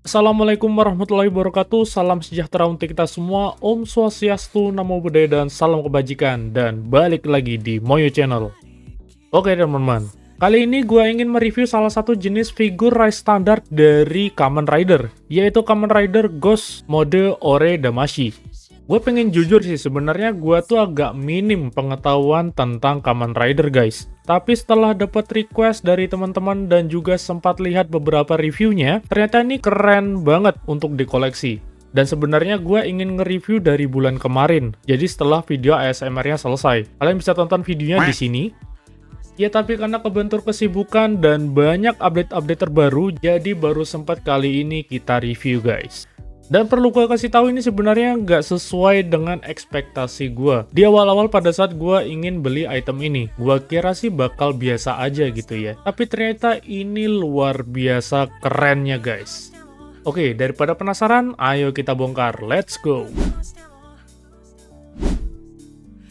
Assalamualaikum warahmatullahi wabarakatuh, salam sejahtera untuk kita semua, Om Swastiastu, Namo Buddhaya, dan salam kebajikan, dan balik lagi di Moyo Channel. Oke teman-teman, kali ini gue ingin mereview salah satu jenis figur Rise standar dari Kamen Rider, yaitu Kamen Rider Ghost mode Ore Damashi. Gue pengen jujur sih, sebenarnya gue tuh agak minim pengetahuan tentang Kamen Rider guys. Tapi setelah dapat request dari teman-teman dan juga sempat lihat beberapa reviewnya, ternyata ini keren banget untuk dikoleksi. Dan sebenarnya gue ingin nge-review dari bulan kemarin, jadi setelah video ASMR-nya selesai. Kalian bisa tonton videonya di sini. Ya tapi karena kebentur kesibukan dan banyak update-update terbaru, jadi baru sempat kali ini kita review guys. Dan perlu gue kasih tahu ini sebenarnya nggak sesuai dengan ekspektasi gue. Di awal-awal pada saat gue ingin beli item ini, gue kira sih bakal biasa aja gitu ya. Tapi ternyata ini luar biasa kerennya guys. Oke, daripada penasaran, ayo kita bongkar. Let's go!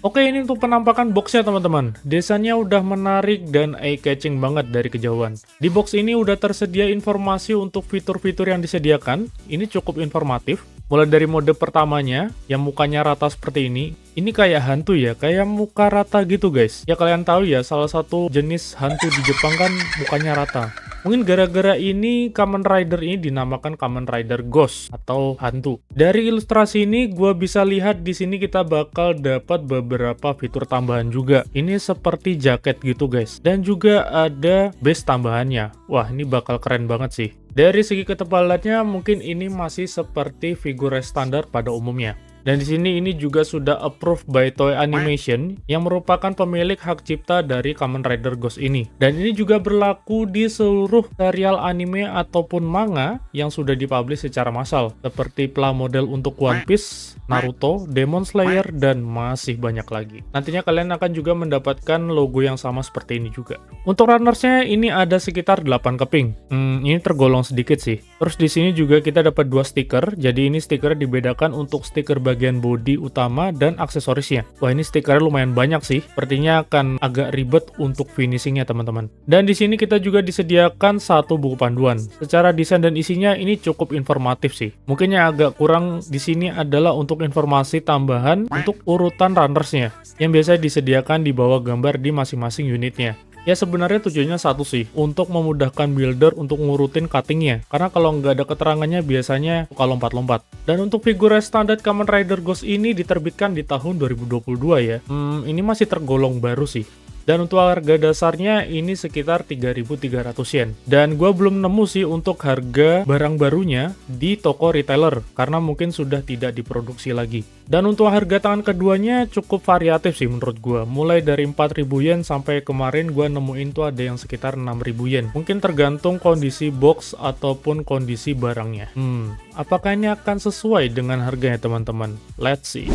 Oke, ini untuk penampakan boxnya teman-teman. Desainnya udah menarik dan eye-catching banget dari kejauhan. Di box ini udah tersedia informasi untuk fitur-fitur yang disediakan. Ini cukup informatif. Mulai dari mode pertamanya, yang mukanya rata seperti ini. Ini kayak hantu ya, kayak muka rata gitu guys. Ya kalian tahu ya, salah satu jenis hantu di Jepang kan mukanya rata. Mungkin gara-gara ini Kamen Rider ini dinamakan Kamen Rider Ghost atau hantu. Dari ilustrasi ini gue bisa lihat di sini kita bakal dapat beberapa fitur tambahan juga. Ini seperti jaket gitu guys. Dan juga ada base tambahannya. Wah, ini bakal keren banget sih. Dari segi ketebalannya mungkin ini masih seperti figur standar pada umumnya. Dan di sini ini juga sudah approved by Toei Animation yang merupakan pemilik hak cipta dari Kamen Rider Ghost ini. Dan ini juga berlaku di seluruh serial anime ataupun manga yang sudah dipublish secara massal, seperti model untuk One Piece, Naruto, Demon Slayer, dan masih banyak lagi. Nantinya kalian akan juga mendapatkan logo yang sama seperti ini juga. Untuk runnersnya ini ada sekitar 8 keping. Ini tergolong sedikit sih. Terus di sini juga kita dapat 2 stiker. Jadi ini stiker dibedakan untuk stiker bagian body utama dan aksesorisnya. Wah, ini stikernya lumayan banyak sih. Sepertinya akan agak ribet untuk finishingnya teman-teman. Dan di sini kita juga disediakan satu buku panduan. Secara desain dan isinya ini cukup informatif sih. Mungkin yang agak kurang di sini adalah untuk informasi tambahan untuk urutan runnersnya yang biasa disediakan di bawah gambar di masing-masing unitnya. Ya sebenarnya tujuannya satu sih, untuk memudahkan builder untuk ngurutin cuttingnya. Karena kalau nggak ada keterangannya biasanya suka lompat-lompat. Dan untuk figur standar Kamen Rider Ghost ini diterbitkan di tahun 2022 ya. Ini masih tergolong baru sih. Dan untuk harga dasarnya ini sekitar 3.300 yen. Dan gue belum nemu sih untuk harga barang barunya di toko retailer, karena mungkin sudah tidak diproduksi lagi. Dan untuk harga tangan keduanya cukup variatif sih menurut gue. Mulai dari 4.000 yen sampai kemarin gue nemuin tuh ada yang sekitar 6.000 yen. Mungkin tergantung kondisi box ataupun kondisi barangnya. Apakah ini akan sesuai dengan harganya teman-teman? Let's see.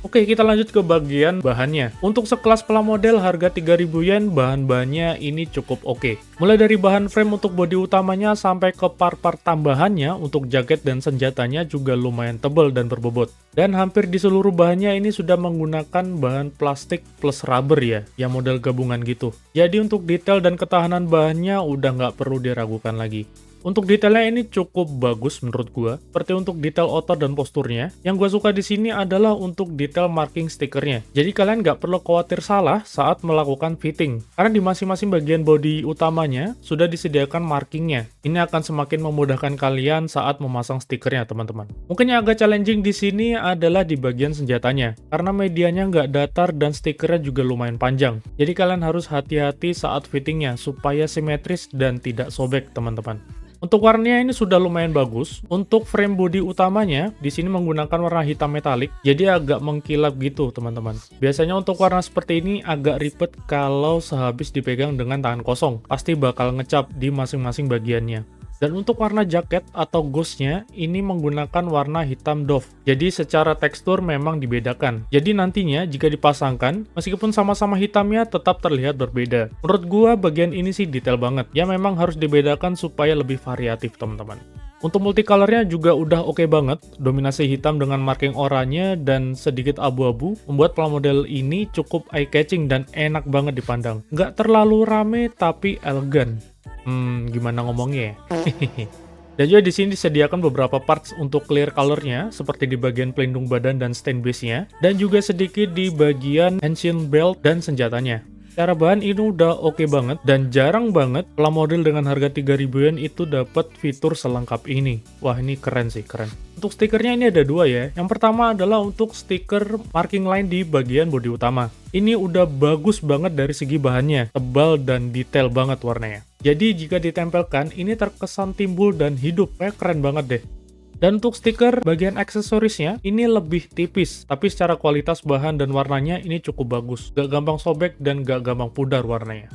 Oke, kita lanjut ke bagian bahannya. Untuk sekelas plamodel harga 3.000 yen, bahan-bahannya ini cukup oke. Mulai dari bahan frame untuk bodi utamanya sampai ke part-part tambahannya untuk jaket dan senjatanya juga lumayan tebal dan berbobot. Dan hampir di seluruh bahannya ini sudah menggunakan bahan plastik plus rubber ya, yang model gabungan gitu. Jadi untuk detail dan ketahanan bahannya udah nggak perlu diragukan lagi. Untuk detailnya ini cukup bagus menurut gua. Seperti untuk detail otot dan posturnya. Yang gua suka di sini adalah untuk detail marking stikernya. Jadi kalian nggak perlu khawatir salah saat melakukan fitting. Karena di masing-masing bagian body utamanya sudah disediakan markingnya. Ini akan semakin memudahkan kalian saat memasang stikernya teman-teman. Mungkin yang agak challenging di sini adalah di bagian senjatanya. Karena medianya nggak datar dan stikernya juga lumayan panjang. Jadi kalian harus hati-hati saat fittingnya supaya simetris dan tidak sobek teman-teman. Untuk warnanya ini sudah lumayan bagus. Untuk frame body utamanya di sini menggunakan warna hitam metalik, jadi agak mengkilap gitu teman-teman. Biasanya untuk warna seperti ini agak ribet kalau sehabis dipegang dengan tangan kosong, pasti bakal ngecap di masing-masing bagiannya. Dan untuk warna jaket atau ghostnya ini menggunakan warna hitam doff. Jadi secara tekstur memang dibedakan. Jadi nantinya jika dipasangkan, meskipun sama-sama hitamnya tetap terlihat berbeda. Menurut gua bagian ini sih detail banget. Ya memang harus dibedakan supaya lebih variatif teman-teman. Untuk multicolornya juga udah oke banget. Dominasi hitam dengan marking oranye dan sedikit abu-abu membuat plamodel ini cukup eye-catching dan enak banget dipandang. Nggak terlalu rame tapi elegan. Gimana ngomongnya ya? Dan juga di sini disediakan beberapa parts untuk clear colornya, seperti di bagian pelindung badan dan stand base-nya, dan juga sedikit di bagian ancient belt dan senjatanya. Secara bahan ini udah oke banget, dan jarang banget model dengan harga 3.000-an itu dapat fitur selengkap ini. Wah, ini keren sih, keren. Untuk stikernya ini ada dua ya. Yang pertama adalah untuk stiker marking line di bagian bodi utama. Ini udah bagus banget dari segi bahannya, tebal dan detail banget warnanya. Jadi jika ditempelkan, ini terkesan timbul dan hidup, kayak keren banget deh. Dan untuk stiker bagian aksesorisnya, ini lebih tipis, tapi secara kualitas bahan dan warnanya ini cukup bagus. Gak gampang sobek dan gak gampang pudar warnanya.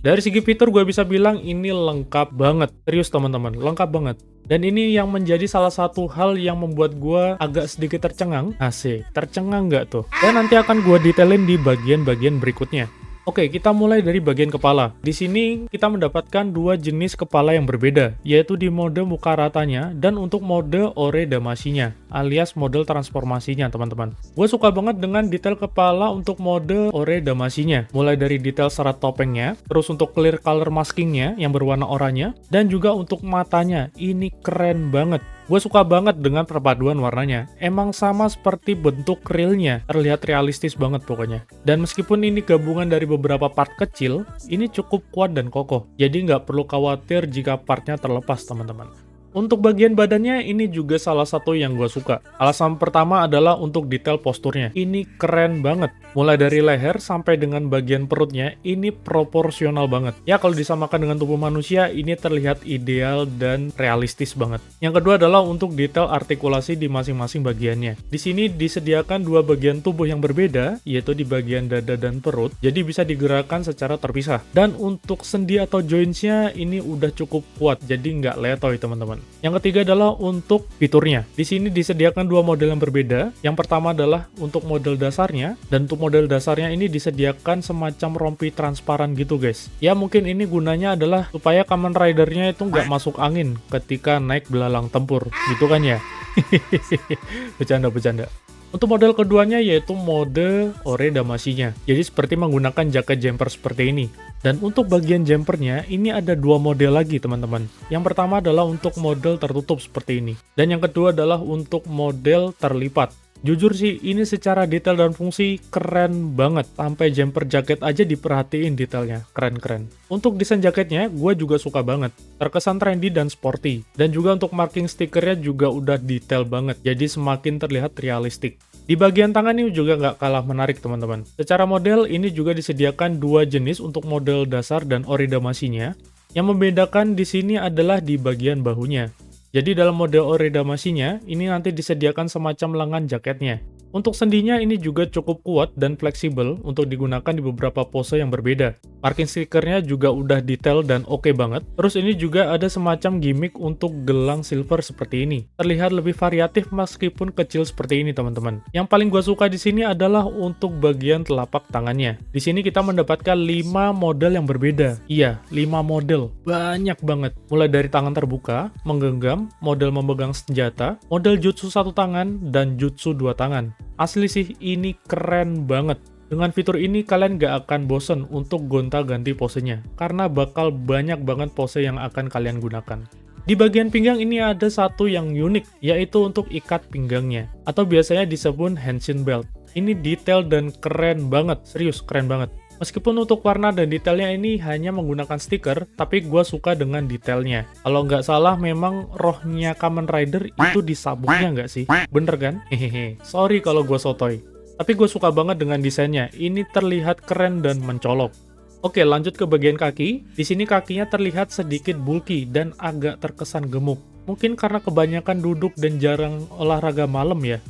Dari segi fitur gue bisa bilang ini lengkap banget. Serius teman-teman, lengkap banget. Dan ini yang menjadi salah satu hal yang membuat gue agak sedikit tercengang. Asik, tercengang nggak tuh? Dan nanti akan gue detailin di bagian-bagian berikutnya. Oke, kita mulai dari bagian kepala. Di sini kita mendapatkan dua jenis kepala yang berbeda, yaitu di mode muka ratanya dan untuk mode ore damasinya, alias model transformasinya, teman-teman. Gue suka banget dengan detail kepala untuk mode ore damasinya, mulai dari detail serat topengnya, terus untuk clear color maskingnya yang berwarna oranye, dan juga untuk matanya. Ini keren banget. Gue suka banget dengan perpaduan warnanya. Emang sama seperti bentuk realnya, terlihat realistis banget pokoknya. Dan meskipun ini gabungan dari beberapa part kecil, ini cukup kuat dan kokoh. Jadi nggak perlu khawatir jika partnya terlepas, teman-teman. Untuk bagian badannya, ini juga salah satu yang gue suka. Alasan pertama adalah untuk detail posturnya. Ini keren banget. Mulai dari leher sampai dengan bagian perutnya, ini proporsional banget. Ya, kalau disamakan dengan tubuh manusia, ini terlihat ideal dan realistis banget. Yang kedua adalah untuk detail artikulasi di masing-masing bagiannya. Di sini disediakan dua bagian tubuh yang berbeda, yaitu di bagian dada dan perut, jadi bisa digerakkan secara terpisah. Dan untuk sendi atau joints-nya, ini udah cukup kuat, jadi nggak letoy, teman-teman. Yang ketiga adalah untuk fiturnya. Di sini disediakan dua model yang berbeda. Yang pertama adalah untuk model dasarnya, dan untuk model dasarnya ini disediakan semacam rompi transparan gitu guys. Ya mungkin ini gunanya adalah supaya Kamen Rider-nya itu nggak masuk angin ketika naik belalang tempur, gitu kan ya? Bercanda-bercanda. Untuk model keduanya yaitu mode ore damasinya. Jadi seperti menggunakan jaket jumper seperti ini. Dan untuk bagian jumpernya, ini ada dua model lagi teman-teman. Yang pertama adalah untuk model tertutup seperti ini. Dan yang kedua adalah untuk model terlipat. Jujur sih, ini secara detail dan fungsi keren banget. Sampai jumper jaket aja diperhatiin detailnya. Keren-keren. Untuk desain jaketnya, gue juga suka banget. Terkesan trendy dan sporty. Dan juga untuk marking stikernya juga udah detail banget. Jadi semakin terlihat realistik. Di bagian tangan ini juga nggak kalah menarik teman-teman. Secara model, ini juga disediakan dua jenis untuk model dasar dan ore damasinya. Yang membedakan di sini adalah di bagian bahunya. Jadi dalam mode ore damasinya, ini nanti disediakan semacam lengan jaketnya. Untuk sendinya ini juga cukup kuat dan fleksibel untuk digunakan di beberapa pose yang berbeda. Marking stikernya juga udah detail dan oke banget. Terus ini juga ada semacam gimmick untuk gelang silver seperti ini. Terlihat lebih variatif meskipun kecil seperti ini teman-teman. Yang paling gue suka di sini adalah untuk bagian telapak tangannya. Di sini kita mendapatkan 5 model yang berbeda. Iya, 5 model. Banyak banget. Mulai dari tangan terbuka, menggenggam, model memegang senjata, model jutsu satu tangan, dan jutsu dua tangan. Asli sih, ini keren banget. Dengan fitur ini kalian gak akan bosen untuk gonta-ganti posenya, karena bakal banyak banget pose yang akan kalian gunakan. Di bagian pinggang ini ada satu yang unik, yaitu untuk ikat pinggangnya, atau biasanya disebut henshin belt. Ini detail dan keren banget, serius keren banget. Meskipun untuk warna dan detailnya ini hanya menggunakan stiker, tapi gue suka dengan detailnya. Kalau nggak salah memang rohnya Kamen Rider itu di sabuknya nggak sih? Bener kan? Hehehe. Sorry kalau gue sotoy. Tapi gue suka banget dengan desainnya. Ini terlihat keren dan mencolok. Oke, lanjut ke bagian kaki. Di sini kakinya terlihat sedikit bulky dan agak terkesan gemuk. Mungkin karena kebanyakan duduk dan jarang olahraga malam ya.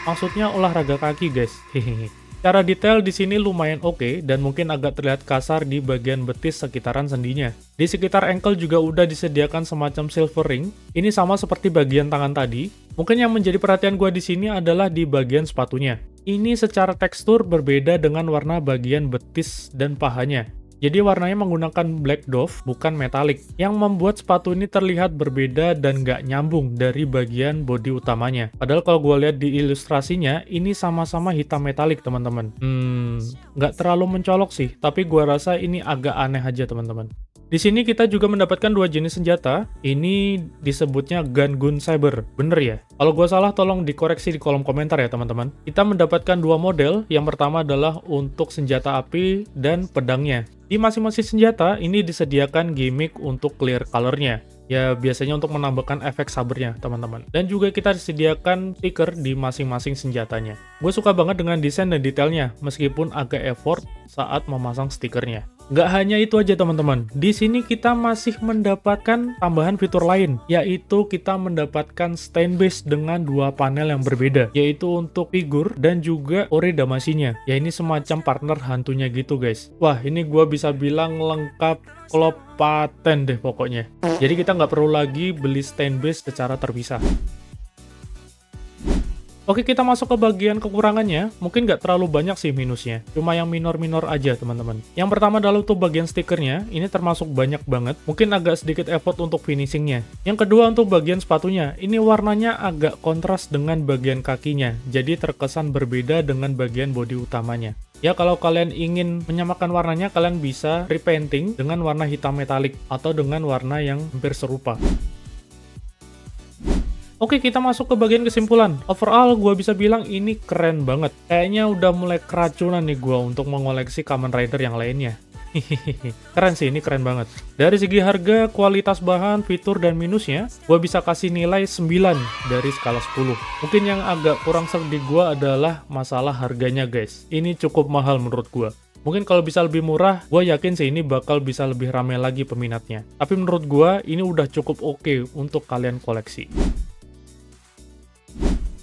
Maksudnya olahraga kaki guys. Hehehe. Cara detail di sini lumayan oke dan mungkin agak terlihat kasar di bagian betis sekitaran sendinya. Di sekitar ankle juga udah disediakan semacam silver ring. Ini sama seperti bagian tangan tadi. Mungkin yang menjadi perhatian gua di sini adalah di bagian sepatunya. Ini secara tekstur berbeda dengan warna bagian betis dan pahanya. Jadi warnanya menggunakan black dove, bukan metalik, yang membuat sepatu ini terlihat berbeda dan nggak nyambung dari bagian bodi utamanya. Padahal kalau gue lihat di ilustrasinya, ini sama-sama hitam metalik, teman-teman. Nggak terlalu mencolok sih, tapi gue rasa ini agak aneh aja, teman-teman. Di sini kita juga mendapatkan dua jenis senjata. Ini disebutnya Gun Saber. Bener ya? Kalau gue salah tolong dikoreksi di kolom komentar ya teman-teman. Kita mendapatkan dua model. Yang pertama adalah untuk senjata api dan pedangnya. Di masing-masing senjata ini disediakan gimmick untuk clear colornya. Ya biasanya untuk menambahkan efek sabernya teman-teman. Dan juga kita disediakan stiker di masing-masing senjatanya. Gue suka banget dengan desain dan detailnya, meskipun agak effort saat memasang stikernya. Nggak hanya itu aja teman-teman, di sini kita masih mendapatkan tambahan fitur lain, yaitu kita mendapatkan stand base dengan dua panel yang berbeda, yaitu untuk figur dan juga ore damasinya. Ya ini semacam partner hantunya gitu guys. Wah ini gua bisa bilang lengkap klop paten deh pokoknya. Jadi kita nggak perlu lagi beli stand base secara terpisah. Oke, kita masuk ke bagian kekurangannya. Mungkin nggak terlalu banyak sih minusnya. Cuma yang minor-minor aja, teman-teman. Yang pertama adalah untuk bagian stikernya. Ini termasuk banyak banget. Mungkin agak sedikit effort untuk finishingnya. Yang kedua untuk bagian sepatunya. Ini warnanya agak kontras dengan bagian kakinya. Jadi terkesan berbeda dengan bagian bodi utamanya. Ya, kalau kalian ingin menyamakan warnanya, kalian bisa repainting dengan warna hitam metalik. Atau dengan warna yang hampir serupa. Oke, kita masuk ke bagian kesimpulan. Overall, gue bisa bilang ini keren banget. Kayaknya udah mulai keracunan nih gue untuk mengoleksi Kamen Rider yang lainnya. Keren sih, ini keren banget. Dari segi harga, kualitas bahan, fitur, dan minusnya, gue bisa kasih nilai 9 dari skala 10. Mungkin yang agak kurang seru di gue adalah masalah harganya guys. Ini cukup mahal menurut gue. Mungkin kalau bisa lebih murah, gue yakin sih ini bakal bisa lebih ramai lagi peminatnya. Tapi menurut gue, ini udah cukup oke untuk kalian koleksi.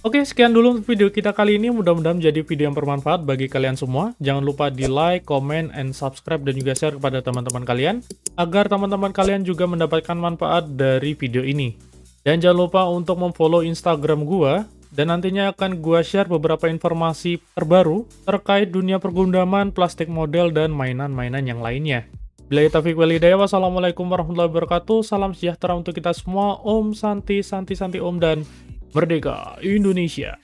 Oke, sekian dulu untuk video kita kali ini. Mudah-mudahan menjadi video yang bermanfaat bagi kalian semua. Jangan lupa di like, comment, and subscribe, dan juga share kepada teman-teman kalian, agar teman-teman kalian juga mendapatkan manfaat dari video ini. Dan jangan lupa untuk memfollow Instagram gua, dan nantinya akan gua share beberapa informasi terbaru terkait dunia pergundaman, plastik model, dan mainan-mainan yang lainnya. Billahi taufiq wal hidayah. Wassalamualaikum warahmatullahi wabarakatuh. Salam sejahtera untuk kita semua. Om Santi, Santi, Santi Om, dan Merdeka Indonesia.